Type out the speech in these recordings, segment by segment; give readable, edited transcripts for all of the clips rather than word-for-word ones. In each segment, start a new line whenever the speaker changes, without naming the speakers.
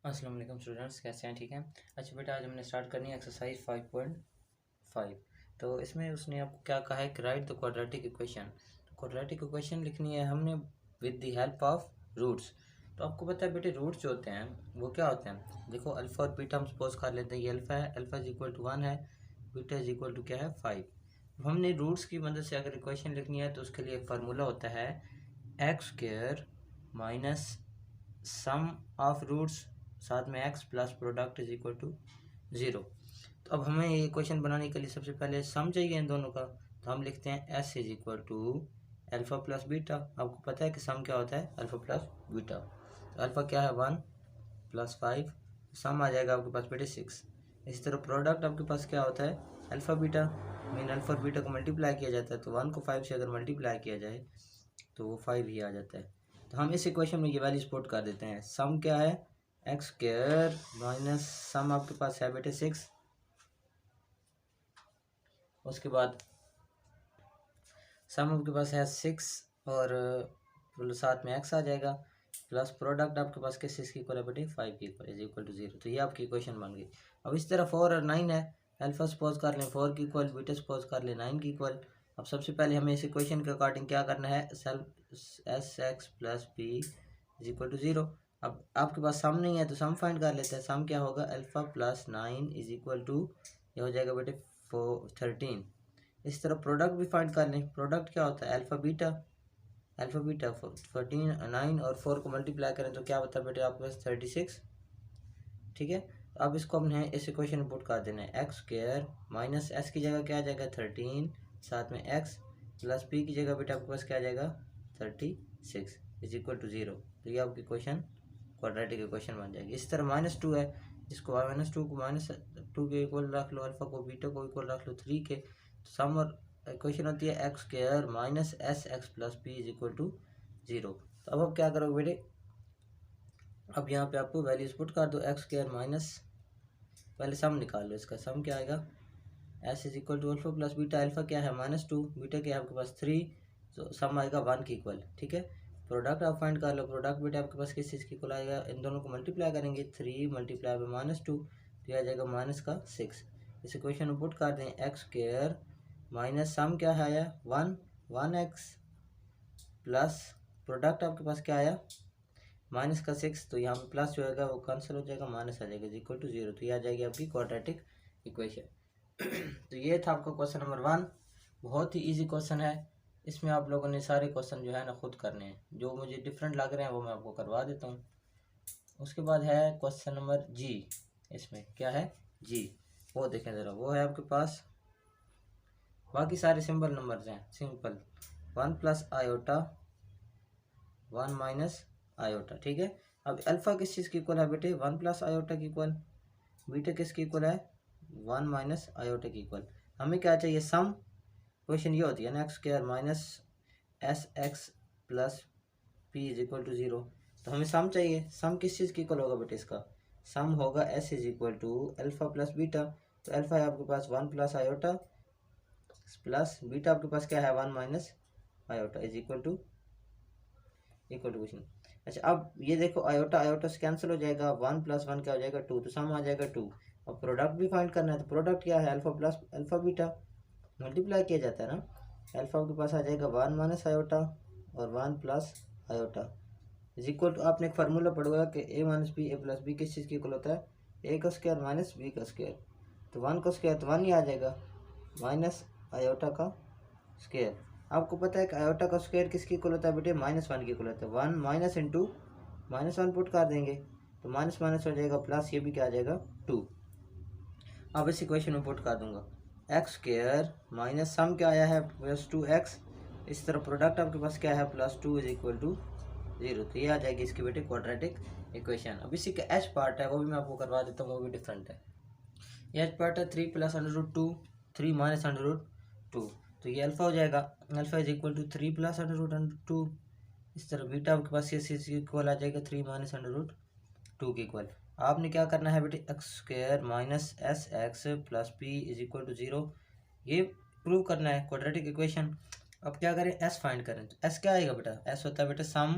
अस्सलाम वालेकुम स्टूडेंट्स, कैसे हैं? ठीक हैं। अच्छा बेटा, आज हमने स्टार्ट करनी है एक्सरसाइज 5.5। तो इसमें उसने आपको क्या कहा है कि write the quadratic equation. Quadratic equation लिखनी है हमने with the help of roots. तो आपको पता है बेटे, रूट्स जो होते हैं वो क्या होते हैं। देखो, अल्फ़ा और बीटा हम सपोज कर लेते हैं। ये अल्फ़ा है, अल्फ़ा इज इक्वल टू 1 है, बीटा इज इक्वल टू क्या है 5। हमने रूट्स की मदद से अगर इक्वेशन लिखनी है तो उसके लिए एक फार्मूला होता है x square minus sum of roots साथ में x plus product is equal to 0। तो अब हमें ये क्वेश्चन बनाने के लिए सबसे पहले सम चाहिए इन दोनों का। तो हम लिखते हैं S is equal to alpha plus beta. आपको पता है कि सम क्या होता है, अल्फ़ा प्लस बीटा। तो अल्फ़ा क्या है 1 प्लस 5, सम आ जाएगा आपके पास बेटे 6। इसी तरह प्रोडक्ट आपके पास क्या होता है, अल्फ़ा बीटा। मीन अल्फ़ा और बीटा को मल्टीप्लाई किया जाता है, तो 1 को 5 से अगर मल्टीप्लाई किया जाए तो वो 5 ही आ जाता है। तो हम इस इक्वेशन में ये वैल्यूज पुट कर देते हैं। सम क्या है, एक्स स्क्वायर माइनस सम आपके पास है बेटे 6। उसके बाद सम आपके पास है 6 और साथ में एक्स आ जाएगा, प्लस प्रोडक्ट आपके पास किस चीज़ की इक्वल है बेटे, 5 की इक्वल इज इक्वल टू 0। तो ये आपकी इक्वेशन बन गई। अब इस तरह 4 और 9 है, अल्फा सपोज कर लें 4 की इक्वल, बीटा सपोज कर लें 9 की इक्वल। अब सबसे पहले हमें इस इक्वेशन के अकॉर्डिंग क्या करना है, self S x plus P is equal to 0। अब आपके पास सम नहीं है तो सम फाइंड कर लेते हैं। सम क्या होगा, alpha plus 9 is equal to, ये हो जाएगा बेटे 13। इस तरह प्रोडक्ट भी फाइंड कर लें। प्रोडक्ट क्या होता है, अल्फ़ा बीटा। अल्फ़ा बीटा 14 9 और 4 को मल्टीप्लाई करें तो क्या होता है बेटे आपके पास 36। ठीक है, तो अब इसको हमने इस इक्वेशन में पुट कर देना है। एक्स स्क्वायर माइनस एस की जगह क्या आ जाएगा 13, साथ में एक्स प्लस पी की जगह बेटे आपके पास क्या आ जाएगा 36 इज इक्वल टू 0। तो ये आपकी क्वेश्चन क्वाड्रेटिक इक्वेशन बन जाएगी। इस तरह -2 है, इसको -2 को -2 के इक्वल रख लो, अल्फ़ा को बीटा को इक्वल रख लो 3 के। तो सम और इक्वेशन होती है x square minus S x plus P is equal to 0। तो अब आप क्या करोगे बेटे, अब यहाँ पे आपको वैल्यूज पुट कर दो। एक्स स्क्वायर माइनस, पहले सम निकाल लो इसका। सम क्या आएगा, S is equal to alpha plus beta. Alpha क्या है -2, बीटा क्या है आपके पास 3, तो सम आएगा 1 की इक्वल। ठीक है, प्रोडक्ट आप फाइंड कर लो। प्रोडक्ट बेटा आपके पास किस चीज़ की इक्वल आएगा, इन दोनों को मल्टीप्लाई करेंगे, 3 मल्टीप्लाई बाई -2 तो आ जाएगा -6। इस इक्वेशन में पुट कर दें, एक्स स्क्वायर माइनस सम क्या है आया 1 एक्स प्लस प्रोडक्ट आपके पास क्या आया -6। तो यहाँ पे प्लस जो है वो कैंसिल हो जाएगा, माइनस आ जाएगा इक्वल टू 0। तो ये आ जाएगी आपकी क्वाड्रेटिक इक्वेशन। तो ये था आपका क्वेश्चन नंबर 1। बहुत ही इजी क्वेश्चन है। इसमें आप लोगों ने सारे क्वेश्चन जो है ना खुद करने हैं, जो मुझे डिफरेंट लग रहे हैं वो मैं आपको करवा देता हूँ। उसके बाद है क्वेश्चन नंबर जी। इसमें क्या है जी, वो देखें ज़रा। वो है आपके पास, बाकी सारे सिंपल नंबर्स हैं, simple 1 plus iota 1 minus iota. ठीक है, अब अल्फ़ा किस चीज़ की इक्वल है बेटे, 1 प्लस आयोटा की इक्वल। बीटा किसकी इक्वल है 1 माइनस आयोटा की इक्वल। हमें क्या चाहिए, सम। क्वेश्चन ये होती है ना, x square minus S x plus P is equal to 0। तो हमें सम चाहिए। सम किस चीज़ की इक्वल होगा बेटे, इसका सम होगा S is equal to alpha plus beta. तो अल्फ़ा है आपके पास 1 प्लस आयोटा प्लस बीटा आपके पास क्या है 1 minus iota is equal to question. अच्छा, अब ये देखो आयोटा आयोटा से कैंसिल हो जाएगा, 1 प्लस 1 क्या हो जाएगा 2, तो सम आ जाएगा 2। अब प्रोडक्ट भी फाइंड करना है, तो प्रोडक्ट क्या है, alpha plus alpha beta multiply किया जाता है ना। अल्फा के पास आ जाएगा 1 माइनस आयोटा और 1 plus iota is equal to, आपने एक फार्मूला पढ़ा कि A minus B A plus B किस चीज़ की इक्वल होता है, ए का स्क्वायर माइनस बी का स्क्वायर। तो 1 का स्क्वायर तो 1 ही आ जाएगा, माइनस आयोटा का स्क्वायर। आपको पता है कि आयोटा का स्क्वायर किसकी इक्वल होता है बेटे, -1 की इक्वल होता है। 1 माइनस इंटू -1 पुट कर देंगे तो माइनस माइनस हो जाएगा प्लस, ये भी क्या आ जाएगा 2। अब इस इक्वेशन में पुट कर दूंगा, एक्स स्क्वायर माइनस सम क्या आया है +2x। इस तरह प्रोडक्ट आपके पास क्या है +2 इज इक्वल टू 0। तो ये आ जाएगी इसकी बेटे क्वाड्रेटिक इक्वेशन। अब इसी का एच पार्ट है, वो भी मैं आपको करवा देता हूँ, वो भी डिफरेंट है। ये एच पार्ट है 3 प्लस √2 3 माइनस √2। तो ये अल्फ़ा हो जाएगा, alpha is equal to 3 plus √2। इस तरह बीटा आपके पास ये इक्वल आ जाएगा 3 माइनस √2 के इक्वल। आपने क्या करना है बेटे, x square minus S x plus P is equal to 0, ये प्रूव करना है क्वाड्रेटिक इक्वेशन। अब क्या करें, एस फाइंड करें। तो एस क्या आएगा बेटा, एस होता है बेटा सम।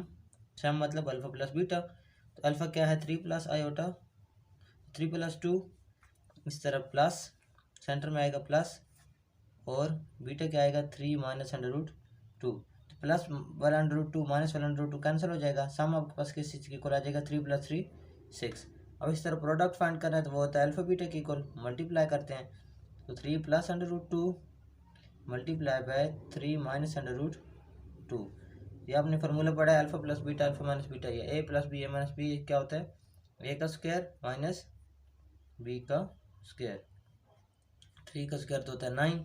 सम मतलब अल्फ़ा प्लस बीटा, तो अल्फ़ा क्या है 3 प्लस आयोटा 3 प्लस 2, इस तरफ प्लस, सेंटर में आएगा प्लस, और बीटा क्या आएगा 3 माइनस अंडर रूट 2, तो plus 1 under root 2 minus 1 under root 2 cancel हो जाएगा। सम आपके पास किस चीज़ की इक्वल आ जाएगा 3 प्लस 3 6। अब इस तरह प्रोडक्ट फाइंड करना है तो वो होता है अल्फा बीटा की इक्वल, मल्टीप्लाई करते हैं तो 3 plus under root 2 multiply by 3 minus under root 2। ये आपने फार्मूला पढ़ा है alpha plus beta alpha minus beta, ये A plus B A minus B क्या होता है ए का स्क्वायर माइनस बी का स्क्वायर, 3 का स्क्वायर तो होता है 9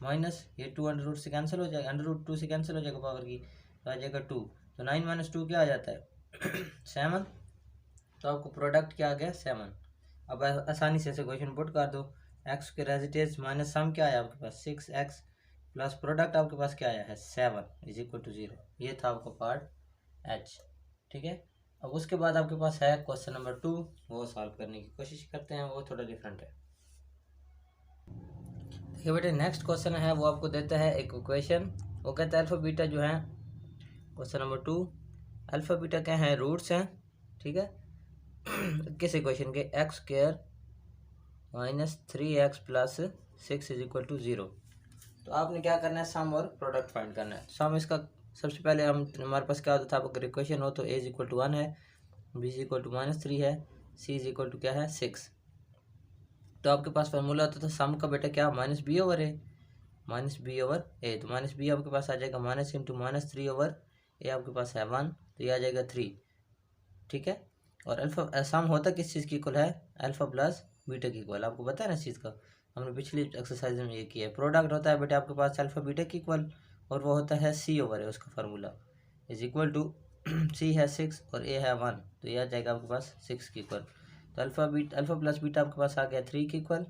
माइनस ये 2 अंडर रूट से कैंसिल हो जाएगा, अंडर रूट 2 से कैंसिल हो जाएगा पावर की, तो आ जाएगा 2, तो 9 माइनस 2 क्या आ जाता है 7, तो आपको प्रोडक्ट क्या आ गया 7। अब आसानी से ऐसे क्वेश्चन पुट कर दो, एक्स के रेजिटेज माइनस सम क्या आया आपके पास 6x प्लस प्रोडक्ट आपके पास क्या आया है 7 इज इक्वल टू 0। ये था आपका पार्ट एच, ठीक है। अब उसके बाद आपके पास है क्वेश्चन नंबर 2, वो सॉल्व करने की कोशिश करते हैं, वो थोड़ा डिफरेंट है। देखिए बेटे नेक्स्ट क्वेश्चन है वो आपको देता है एक इक्वेशन, वो कहता है अल्फा बीटा जो है क्वेश्चन नंबर 2 अल्फा बीटा क्या है रूट्स हैं, ठीक है किस इक्वेशन के x square minus 3x plus 6 is equal to 0। तो आपने क्या करना है सम और प्रोडक्ट फाइंड करना है। सम इसका सबसे पहले हमारे पास क्या होता था, अगर इक्वेशन हो तो a इज इक्वल टू 1 है, b इज इक्वल टू -3 है, c इज इक्वल टू क्या है 6। तो आपके पास फार्मूला होता था सम का बेटा क्या माइनस बी ओवर ए, माइनस बी ओवर ए, तो माइनस बी आपके पास आ जाएगा माइनस इंटू -3 ओवर ए, आपके पास है 1, तो ये आ जाएगा 3, ठीक है। और अल्फा सम होता किस चीज़ की इक्वल है अल्फा प्लस बीटा की इक्वल, आपको पता है ना इस चीज़ का, हमने पिछली एक्सरसाइज में ये किया है। प्रोडक्ट होता है बेटा आपके पास अल्फा बीटा की इक्वल, और वो होता है सी ओवर है उसका फार्मूला इज इक्वल टू सी है 6 और ए है 1, तो ये आ जाएगा आपके पास 6 की इक्वल। तो अल्फा प्लस बीटा आपके पास आ गया 3 की इक्वल,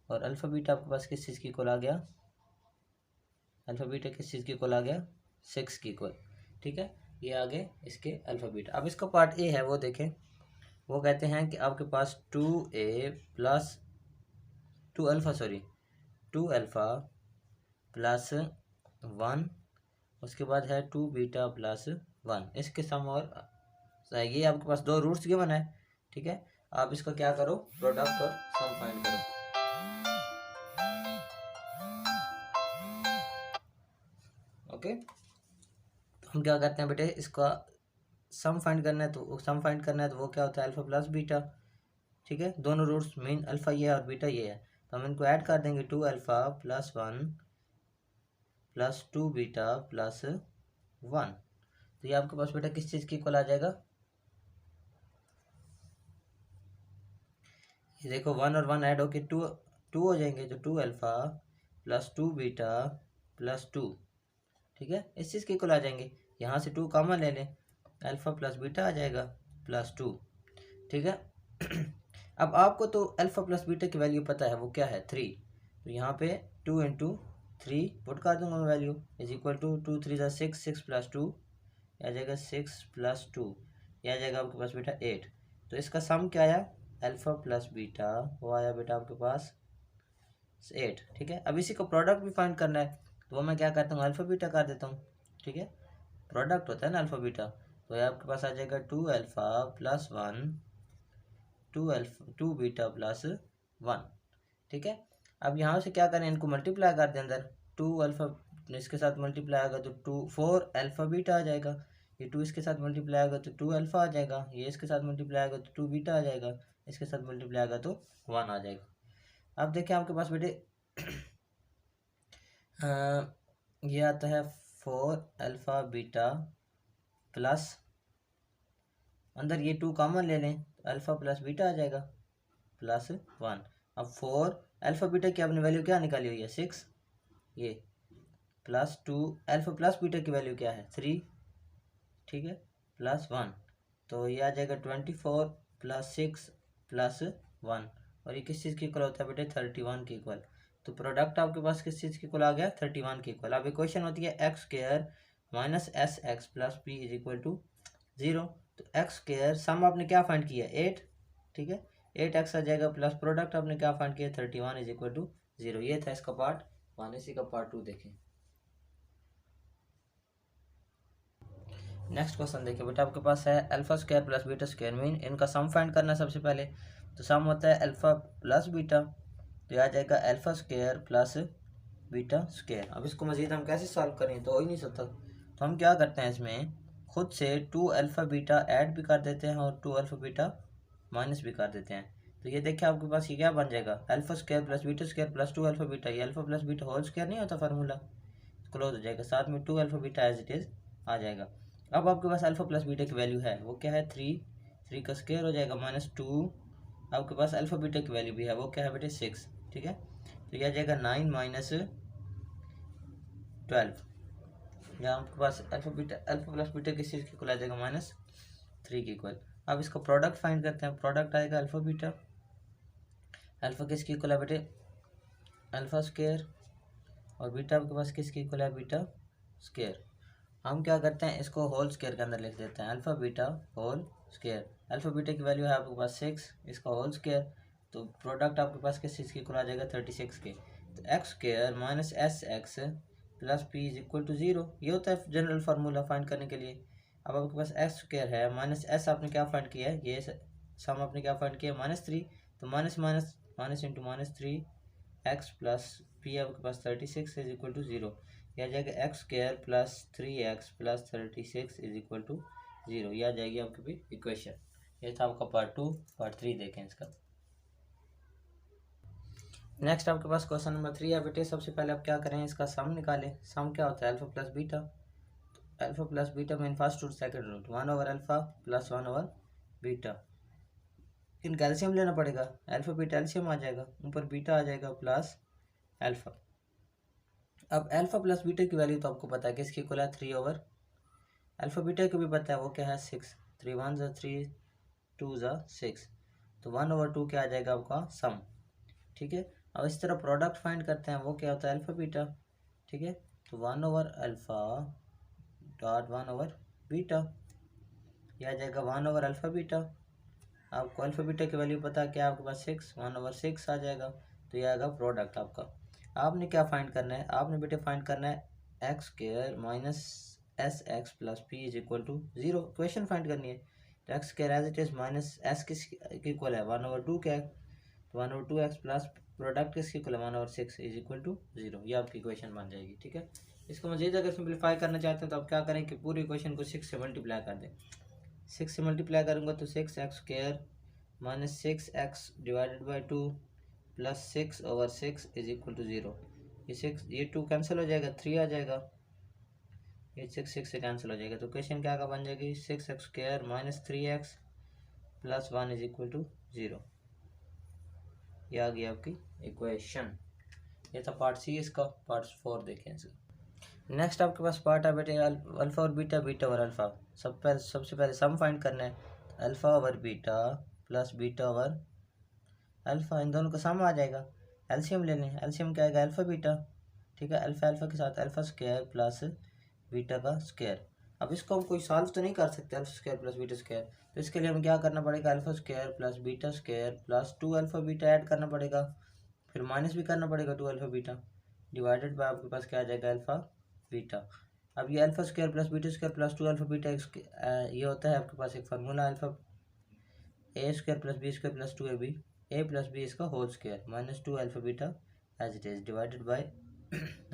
और अल्फा बीटा आपके पास किस चीज़ की इक्वल आ गया, अल्फा बीटा किस चीज़ की इक्वल आ गया 6 की इक्वल, ठीक है। ये आगे इसके अल्फा बीटा। अब इसका पार्ट ए है वो देखें, वो कहते हैं कि आपके पास 2a प्लस 2 अल्फ़ा प्लस 1, उसके बाद है 2 बीटा प्लस 1, इसके सम और ये आपके पास 2 रूट्स गिवन है, ठीक है। आप इसका क्या करो प्रोडक्ट और सम फाइंड करो। ओके, तो हम क्या करते हैं बेटे इसका सम फाइंड करना है, तो सम फाइंड करना है तो वो क्या होता है अल्फ़ा प्लस बीटा, ठीक है। दोनों रूट्स मेन अल्फ़ा ये है और बीटा ये है, तो हम इनको ऐड कर देंगे 2 alpha plus 1 plus 2 beta plus 1, तो ये आपके पास बेटा किस चीज़ की इक्वल आ जाएगा, ये देखो 1 और 1 ऐड होके 2 हो जाएंगे, तो 2 अल्फ़ा प्लस 2 बीटा प्लस 2, ठीक है, इस चीज़ के इक्वल आ जाएंगे। यहाँ से 2 कॉमन ले लें, अल्फ़ा प्लस बीटा आ जाएगा प्लस 2, ठीक है अब आपको तो अल्फ़ा प्लस बीटा की वैल्यू पता है वो क्या है 3, तो यहाँ पे 2 इंटू 3 पुट कर दूंगा मैं वैल्यू इज इक्वल टू 2 3 ज़ा 6, 6 प्लस 2 आ जाएगा 6 प्लस 2, ये आ जाएगा आपके पास बेटा 8। तो इसका सम क्या आया अल्फ़ा प्लस बीटा, वो आया बेटा आपके पास 8, ठीक है। अब इसी का प्रोडक्ट भी फाइंड करना है, तो वो मैं क्या करता हूँ अल्फ़ा बीटा कर देता हूँ, ठीक है। प्रोडक्ट होता है ना अल्फ़ा बीटा, तो ये आपके पास आ जाएगा 2 अल्फ़ा प्लस 1 2 बीटा प्लस 1, ठीक है। अब यहाँ से क्या करें इनको मल्टीप्लाई कर दें अंदर, 2 अल्फ़ा इसके साथ मल्टीप्लाई आएगा तो 4 अल्फ़ा बीटा आ जाएगा, ये 2 इसके साथ मल्टीप्लाई आएगा तो 2 अल्फ़ा आ जाएगा, ये इसके साथ मल्टीप्लाई आएगा तो 2 बीटा आ जाएगा, इसके साथ मल्टीप्लाई आएगा तो 1 आ जाएगा। अब देखिए आपके पास बेटे ये आता है 4 अल्फ़ा बीटा प्लस, अंदर ये 2 कॉमन ले लें, अल्फ़ा प्लस बीटा आ जाएगा प्लस 1। अब 4 अल्फ़ा बीटा की आपने वैल्यू क्या निकाली हुई है 6, ये प्लस 2 अल्फ़ा प्लस बीटा की वैल्यू क्या है 3, ठीक है, प्लस 1, तो ये आ जाएगा 24 प्लस 6 प्लस 1, और ये किस चीज़ की इक्वल होता है बेटे 31 की इक्वल। तो प्रोडक्ट आपके पास किस चीज़ की इक्वल आ गया 31 की इक्वल। अब इक्वेशन होती है x square minus S x plus P is equal to 0। तो एक्स स्क्वायर सम आपने क्या फाइंड किया 8, ठीक है, 8x आ जाएगा प्लस प्रोडक्ट आपने क्या फाइंड किया 31 इज इक्वल टू 0। ये था इसका पार्ट 1, इसी का पार्ट 2 देखें। नेक्स्ट क्वेश्चन देखिए बेटा, आपके पास है alpha square plus beta square, mean इनका सम फाइंड करना है सबसे पहले। तो सम होता है अल्फा प्लस बीटा, तो आ जाएगा alpha square plus beta square. अब इसको मजीद हम कैसे सॉल्व करें, तो हो ही नहीं सकता। तो हम क्या करते हैं, इसमें खुद से 2 अल्फा बीटा ऐड भी कर देते हैं और 2 अल्फा बीटा माइनस भी कर देते हैं। तो ये देखिए आपके पास ये क्या बन जाएगा, alpha square plus beta square plus 2 alpha beta. ये alpha plus beta whole square नहीं होता फार्मूला, क्लोज हो जाएगा, साथ में 2 alpha beta as it is आ जाएगा। अब आपके पास अल्फा प्लस बीटा की वैल्यू है, वो क्या है 3, 3 का स्क्वायर हो जाएगा माइनस 2। आपके पास अल्फा बीटा की वैल्यू भी है, वो क्या है बेटे 6, ठीक है। तो यह आ जाएगा 9 माइनस 12। यहाँ आपके पास अल्फा प्लस बीटा किस चीज़ की इक्वल आ जाएगा, -3 की इक्वल। अब इसका प्रोडक्ट फाइंड करते हैं। प्रोडक्ट आएगा अल्फा बीटा, अल्फा किसकी इक्वल है बेटे, अल्फा स्क्वायर, और बीटा आपके पास किसकी इक्वल है, बीटा स्क्वायर। हम क्या करते हैं, इसको होल स्क्वायर के अंदर लिख देते हैं, alpha beta whole square. Alpha beta की वैल्यू है आपके पास 6, इसका होल स्क्वायर, तो प्रोडक्ट आपके पास किस चीज़ की इक्वल आ जाएगा, 36 के। तो x square minus S x plus P is equal to 0, ये होता है जनरल फार्मूला फाइंड करने के लिए। अब आपके पास एक्स स्क्वायर है माइनस एस, आपने क्या फाइंड किया है, ये सम आपने क्या फाइंड किया, -3, तो minus minus minus into -3 x plus P आपके पास 36 इज इक्वल टू 0। यह आ जाएगा x square plus 3x plus 36 is equal to 0। यह आ जाएगी आपकी भी इक्वेशन। ये था आपका पार्ट 2। पार्ट 3 देखें इसका। नेक्स्ट आपके पास क्वेश्चन नंबर 3 है बेटे। सबसे पहले आप क्या करें, इसका सम निकालें। सम क्या होता है, alpha plus beta. Alpha plus beta में first root second root 1 over alpha plus 1 over beta. इनका एलसीएम लेना पड़ेगा, अल्फा बीटा एलसीएम आ जाएगा, ऊपर बीटा आ जाएगा प्लस अल्फा। अब अल्फा प्लस बीटा की वैल्यू तो आपको पता है किसकी इक्वल है, 3 ओवर अल्फा बीटा को भी पता है, वो क्या है 6। 3 1 ज़ा 3 2 ज़ा 6, तो 1 ओवर 2 क्या आ जाएगा आपका सम, ठीक है। अब इस तरह प्रोडक्ट फाइंड करते हैं, वो क्या होता है अल्फा बीटा, ठीक है। तो 1 over alpha dot 1 over beta, यह आ जाएगा 1 ओवर अल्फा बीटा। आपको अल्फा बीटा की वैल्यू पता है क्या, आपके पास 6, 1 ओवर 6 आ जाएगा। तो यह आएगा प्रोडक्ट आपका। आपने क्या फाइंड करना है, आपने बेटे फाइंड करना है x square minus S x plus P is equal to 0, equation find करनी है। तो x square as it is minus S किस इक्वल है, 1 ओवर 2 क्या है, तो 1 ओवर 2x प्लस प्रोडक्ट किसकी इक्वल है, 1 ओवर 6 इज इक्वल टू 0। ये आपकी इक्वेशन बन जाएगी, ठीक है। इसको मजीद अगर सिंप्लीफाई करना चाहते हैं तो आप क्या करें कि पूरी इक्वेशन को 6 से मल्टीप्लाई कर दें। 6 से मल्टीप्लाई करूँगा तो 6x square minus 6x divided by 2 plus 6 over 6 is equal to 0। ये 2 कैंसिल हो जाएगा, 3 आ जाएगा, ये 6 से कैंसिल हो जाएगा। तो क्वेश्चन क्या का बन जाएगी, 6x square minus 3x plus 1 is equal to 0। ये आ गई आपकी इक्वेशन। ये था पार्ट सी इसका। पार्ट 4 देखें इसका। नेक्स्ट आपके पास पार्ट है बेटे अल्फा और बीटा, बीटा और अल्फा। सबसे पहले सम फाइंड करना है। Alpha over beta plus beta over alpha, इन दोनों का सम आ जाएगा। एलसीएम ले लें, एलसीएम क्या आएगा, अल्फा बीटा, ठीक है। अल्फा अल्फा के साथ अल्फा स्क्वायर प्लस बीटा का स्क्वायर। अब इसको हम कोई सॉल्व तो नहीं कर सकते, alpha square plus beta square, तो इसके लिए हम क्या करना पड़ेगा, alpha square plus beta square plus 2 alpha beta add करना पड़ेगा, फिर माइनस भी करना पड़ेगा 2 अल्फा बीटा, डिवाइडेड बाय आपके पास क्या आ जाएगा, अल्फा बीटा। अब ये alpha square plus beta square plus 2 alpha beta ये होता है आपके पास एक formula, alpha a square plus b square plus 2ab, a plus b इसका whole square minus 2 alpha beta as it is divided by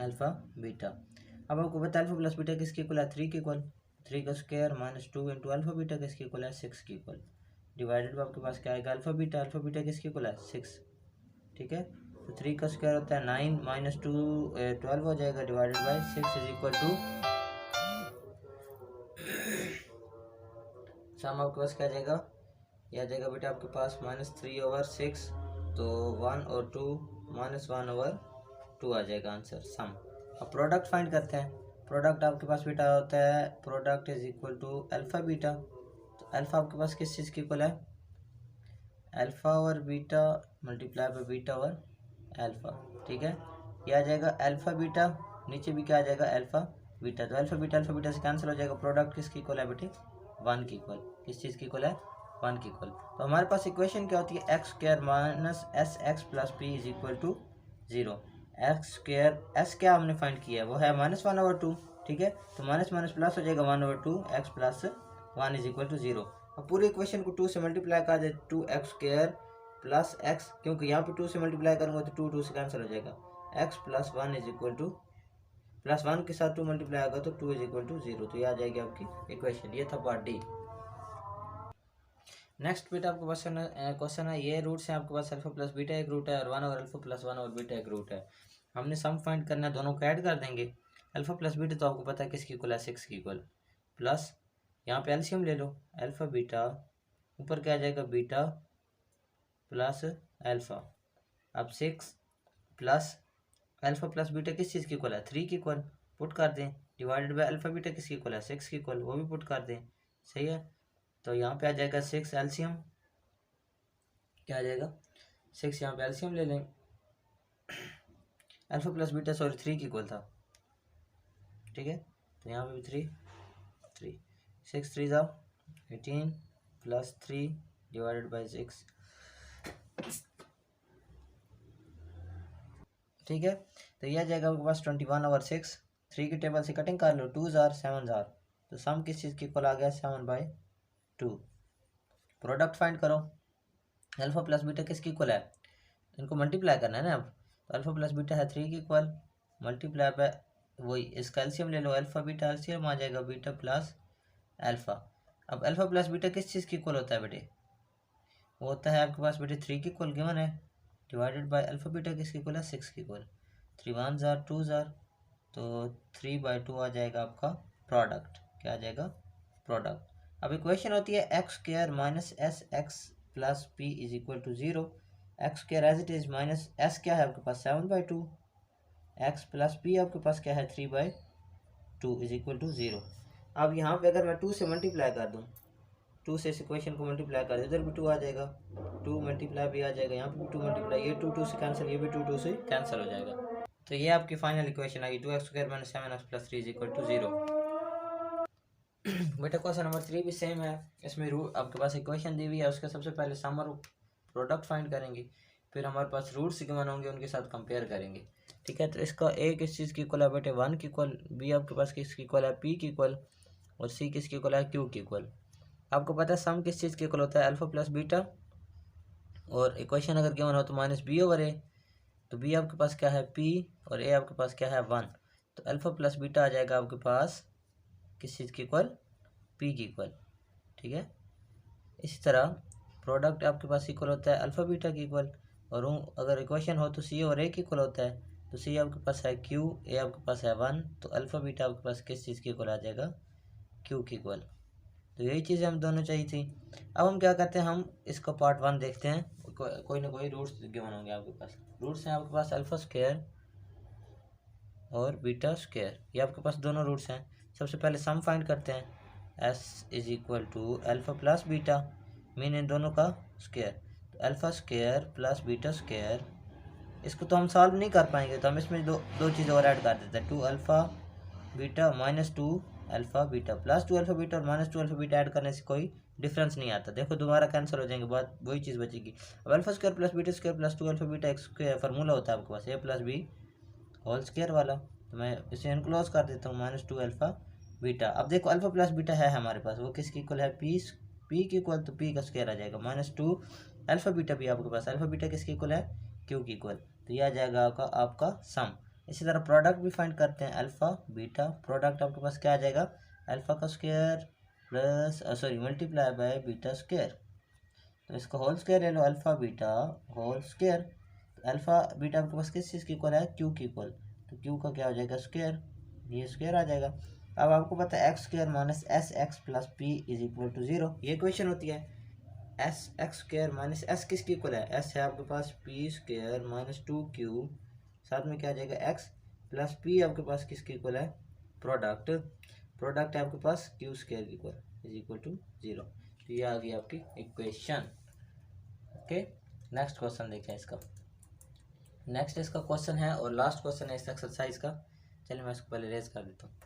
alpha beta. अब आपको पता है अल्फा प्लस बीटा किसकी इक्वल है, 3 की इक्वल, 3 का square minus 2 into alpha beta किसकी इक्वल है, 6 की इक्वल, डिवाइडेड बाय आपके पास क्या आएगा, अल्फा बीटा किसकी इक्वल है, 6, ठीक है। तो 3 का स्क्वायर होता है 9 माइनस 2 12 हो जाएगा, divided by 6 is equal to sum आपके पास क्या आ जाएगा, यह आ जाएगा बेटा आपके पास -3 ओवर 6, तो 1 और 2 -1 ओवर 2 आ जाएगा आंसर सम। अब प्रोडक्ट फाइंड करते हैं। प्रोडक्ट आपके पास बेटा होता है product is equal to alpha beta. तो अल्फा आपके पास किस चीज़ की इक्वल है, alpha over beta multiply by beta over alpha, ठीक है। यह आ जाएगा अल्फा बीटा, नीचे भी क्या आ जाएगा अल्फा बीटा, तो अल्फा बीटा से कैंसिल हो जाएगा। प्रोडक्ट किसकी इक्वल है बेटे, 1 की इक्वल, किस चीज़ की इक्वल है, 1 की इक्वल। तो हमारे पास इक्वेशन क्या होती है, x square minus S x plus P is equal to 0। X square S क्या हमने फाइंड किया है, वो है -1 ओवर 2, ठीक है। तो माइनस माइनस प्लस हो जाएगा 1/2 x plus 1 is equal to 0। अब पूरे इक्वेशन को 2 से मल्टीप्लाई कर दे, 2x² प्लस एक्स, क्योंकि यहाँ पे 2 से मल्टीप्लाई करूँगा तो 2 से कैंसिल हो जाएगा, x plus 1 is equal two plus 1 के साथ 2 मल्टीप्लाई होगा तो 2 इज इक्वल टू 0। तो ये आ जाएगी आपकी इक्वेशन। ये था पार्ट डी। नेक्स्ट बेटा आपके पास क्वेश्चन है ये रूट्स हैं आपके पास, अल्फा प्लस बीटा एक रूट है और 1 और अल्फा प्लस 1 और बीटा एक रूट है। हमने सम फाइंड करना है, दोनों को ऐड कर देंगे। अल्फा प्लस बीटा तो आपको पता है किसकी इक्वल है, 6 की इक्वल, प्लस यहाँ पे एलसीएम ले लो, अल्फा बीटा ऊपर क्या आ जाएगा, बीटा प्लस अल्फा। अब 6 प्लस अल्फा प्लस बीटा किस चीज़ की इक्वल है, 3 की इक्वल, पुट कर दें, डिवाइडेड बाय अल्फा बीटा किसकी इक्वल है, 6 की इक्वल, वो भी पुट कर दें। सही है। तो यहाँ पे आ जाएगा 6 एलसीएम, क्या आ जाएगा 6, यहाँ पे एलसीएम ले लें, अल्फा प्लस बीटा सॉरी 3 की इक्वल था, ठीक है। तो यहाँ पे भी 3 6 3 जा 18 प्लस 3 डिवाइडेड बाई 6, ठीक है। तो यह आ जाएगा आपके पास 21/6। 3 की टेबल से कटिंग कर लो, 2 जार 7 जार, तो सम किस चीज़ की इक्वल आ गया, 7/2। प्रोडक्ट फाइंड करो, अल्फा प्लस बीटा किसकी इक्वल है, इनको मल्टीप्लाई करना है ना। अब तो अल्फा प्लस बीटा है 3 की इक्वल, मल्टीप्लाई बाय वही इसका एलसीएम ले लो, अल्फा बीटा एलसीएम आ जाएगा बीटा प्लस अल्फा। अब अल्फा प्लस बीटा किस चीज़ की इक्वल होता है बेटे, वो होता है आपके पास बेटे 3 की इक्वल गिवन है, डिवाइडेड बाय अल्फा बीटा किसकी इक्वल है, 6 की इक्वल। 3 1 जार 2 जार, तो 3/2 आ जाएगा आपका प्रोडक्ट, क्या आ जाएगा प्रोडक्ट। अब इक्वेशन होती है x² minus S x plus P is equal to 0। x² as it is minus S क्या है आपके पास 7/2, x प्लस पी आपके पास क्या है 3/2 इज इक्वल टू 0। अब यहाँ पे अगर मैं 2 से मल्टीप्लाई कर दूँ, 2 से इस इक्वेशन को मल्टीप्लाई कर, इधर भी 2 आ जाएगा, 2 मल्टीप्लाई भी आ जाएगा, यहाँ पे भी 2 मल्टीप्लाई, ये 2 से कैंसिल, ये भी 2 से कैंसिल हो जाएगा। तो ये आपकी फाइनल इक्वेशन आई 2x² minus 7x plus 3 is equal to 0। बेटा क्वेश्चन नंबर 3 भी सेम है, इसमें रूट आपके पास इक्वेशन दी हुई है, उसका सबसे पहले सम और प्रोडक्ट फाइंड करेंगे, फिर हमारे पास रूट्स गिवन होंगे, उनके साथ कंपेयर करेंगे, ठीक है। तो इसका ए किस चीज़ की इक्वल है बेटे, 1 की इक्वल, बी आपके पास किसकी इक्वल है, पी की इक्वल, और सी किसकी इक्वल है, क्यू की इक्वल। आपको पता है सम किस चीज़ की इक्वल होता है, अल्फा प्लस बीटा, और इक्वेशन अगर गिवन हो तो माइनस बी ओवर ए, तो बी आपके पास क्या है पी, और ए आपके पास क्या है 1, तो अल्फा प्लस बीटा आ जाएगा आपके पास किस चीज़ की इक्वल, पी की इक्वल, ठीक है। इसी तरह प्रोडक्ट आपके पास इक्वल होता है अल्फा बीटा की इक्वल, और अगर इक्वेशन हो तो सी और ए की इक्वल होता है, तो सी आपके पास है क्यू, ए आपके पास है 1, तो अल्फा बीटा आपके पास किस चीज़ की इक्वल आ जाएगा, क्यू की इक्वल। तो यही चीज़ें हम दोनों चाहिए थी। अब हम क्या करते हैं, हम इसका पार्ट 1 देखते हैं, कोई ना कोई रूट्स गिवन होंगे आपके पास। रूट्स हैं आपके पास अल्फा स्क्वायर और बीटा स्क्वायर, ये आपके पास दोनों रूट्स हैं। सबसे पहले सम फाइंड करते हैं, S is equal to alpha plus beta, mean इन दोनों का स्क्वायर, तो alpha square plus beta square. इसको तो हम सॉल्व नहीं कर पाएंगे, तो हम इसमें दो चीज़ें और ऐड कर देते हैं, 2 alpha beta minus 2 alpha beta plus 2 alpha beta, और माइनस 2 अल्फा बीटा ऐड करने से कोई डिफरेंस नहीं आता, देखो दोबारा कैंसिल हो जाएंगे, बात वही चीज़ बचेगी। अब alpha square plus beta square plus 2 alpha beta x square formula होता है आपके पास, ए प्लस बी होल स्क्वायर वाला, तो मैं इसे इनक्लोज कर देता हूँ, माइनस 2 अल्फा बीटा। अब देखो अल्फा प्लस बीटा है हमारे पास, वो किसकी इक्वल है, पी की इक्वल, तो पी का स्क्वायर आ जाएगा माइनस 2 अल्फा बीटा भी आपके पास, अल्फा बीटा किसकी इक्वल है, क्यू की इक्वल, तो यह आ जाएगा आपका सम। इसी तरह प्रोडक्ट भी फाइंड करते हैं, अल्फा बीटा प्रोडक्ट आपके पास क्या आ जाएगा, अल्फा का square plus multiply by beta square, तो इसका होल स्क्वायर ले लो, अल्फा बीटा होल स्क्वायर, तो अल्फा बीटा आपके पास किस चीज़ की इक्वल है, क्यू की इक्वल, तो क्यू का क्या हो जाएगा स्क्वायर, ये स्क्वायर आ जाएगा। अब आपको पता है x square minus S x plus P is equal to 0, ये क्वेश्चन होती है। S x square minus S किसकी इक्वल है, एस है आपके पास पी स्क्वायर माइनस 2q, साथ में क्या आ जाएगा एक्स, प्लस पी आपके पास किसकी इक्वल है, प्रोडक्ट है आपके पास क्यू स्क्वायर की इक्वल इज इक्वल टू 0। तो ये आ गई आपकी इक्वेशन। ओके, नेक्स्ट क्वेश्चन देखें इसका। नेक्स्ट इसका क्वेश्चन है और लास्ट क्वेश्चन है इस एक्सरसाइज का। चलिए मैं इसको पहले रेज कर देता हूँ।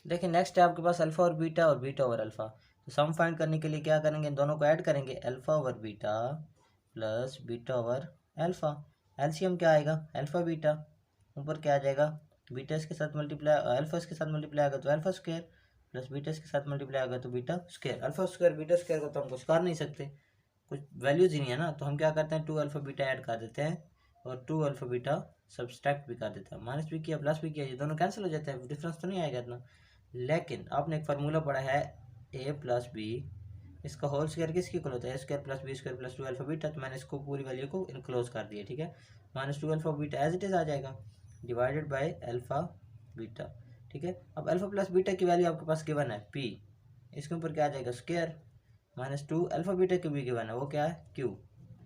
देखिए नेक्स्ट है आपके पास अल्फा और बीटा ओवर अल्फा। तो सम फाइंड करने के लिए क्या करेंगे, इन दोनों को ऐड करेंगे, alpha over beta plus beta over alpha. LCM क्या आएगा, अल्फा बीटा ऊपर क्या आ जाएगा बीटा इसके साथ मल्टीप्लाई, अल्फा इसके साथ मल्टीप्लाई आएगा तो अल्फा स्क्वायर, प्लस बीटा इसके साथ मल्टीप्लाई आएगा तो beta square. Alpha square beta square को तो हम कुछ कर नहीं सकते, कुछ वैल्यूज ही नहीं है ना, तो हम क्या करते हैं 2 अल्फा बीटा ऐड कर देते हैं और 2 अल्फा बीटा सब्सट्रैक्ट भी कर देते हैं। माइनस भी किया प्लस भी किया, ये दोनों कैंसिल हो जाते हैं, डिफरेंस तो नहीं आएगा इतना। लेकिन आपने एक फार्मूला पढ़ा है ए प्लस बी, इसका होल स्क्वायर किसके इक्वल होता है, a square plus b square plus 2 alpha beta. तो मैंने इसको पूरी वैल्यू को इनक्लोज कर दिया, ठीक है। Minus 2 alpha beta as it is आ जाएगा डिवाइडेड बाय अल्फा बीटा, ठीक है। अब अल्फा प्लस बीटा की वैल्यू आपके पास गिवन है पी, इसके ऊपर क्या आ जाएगा स्क्वायर, माइनस 2 अल्फा बीटा की भी गिवन है वो क्या है क्यू,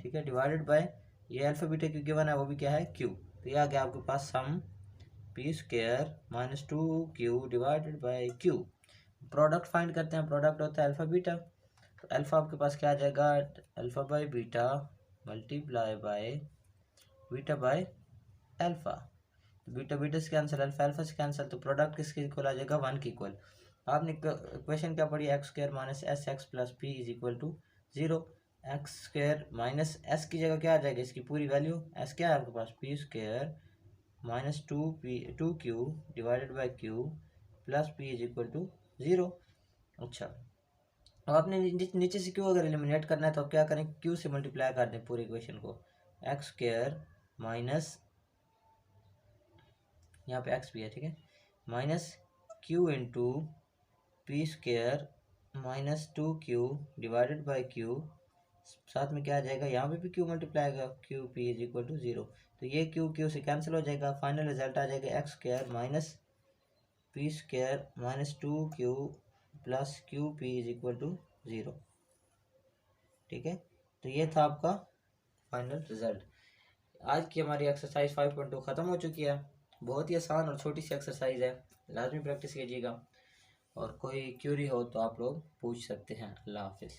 ठीक है, डिवाइडेड बाय ये अल्फा बीटा की गिवन है वो भी क्या है क्यू। तो ये आ गया आपके पास sum p square minus 2 q divided by q. Product find करते हैं, प्रोडक्ट होता है अल्फा बीटा, तो अल्फा आपके पास क्या आ जाएगा alpha by beta multiply by beta by alpha. तो बीटा बीटा से कैंसिल, अल्फा अल्फा से कैंसिल, तो प्रोडक्ट किसके इक्वल आ जाएगा 1 के इक्वल। आपने क्वेश्चन क्या पढ़ी, x square minus S x plus P is equal to 0। X square minus s की जगह क्या आ जाएगा इसकी पूरी वैल्यू, एस क्या है आपके पास p square minus 2 q divided by q plus P is equal to 0। अच्छा, अब आपने नीचे से क्यू अगर एलिमिनेट करना है तो आप क्या करें, क्यू से मल्टीप्लाई कर दें पूरे इक्वेशन को, एक्स स्क्वायर माइनस यहाँ पे एक्स भी है, ठीक है, minus q into p square minus 2 q divided by q, साथ में क्या आ जाएगा यहाँ पे भी क्यू मल्टीप्लाई आएगा q p is equal to 0। तो ये क्यू क्यू से कैंसिल हो जाएगा, फाइनल रिजल्ट आ जाएगा x square minus p square minus 2 q plus q p is equal to 0, ठीक है। तो ये था आपका फाइनल रिजल्ट। आज की हमारी एक्सरसाइज 5.2 ख़त्म हो चुकी है। बहुत ही आसान और छोटी सी एक्सरसाइज है, लाजमी प्रैक्टिस कीजिएगा और कोई क्यूरी हो तो आप लोग पूछ सकते हैं। अल्लाह हाफिज़।